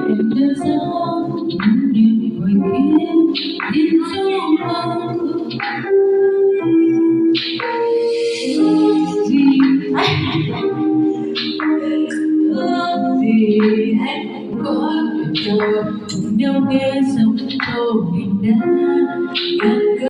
Em đã gió đêm ngoài kia nhìn trong mơ vì ước gì hãy có cuộc đời cùng nhau nghe dòng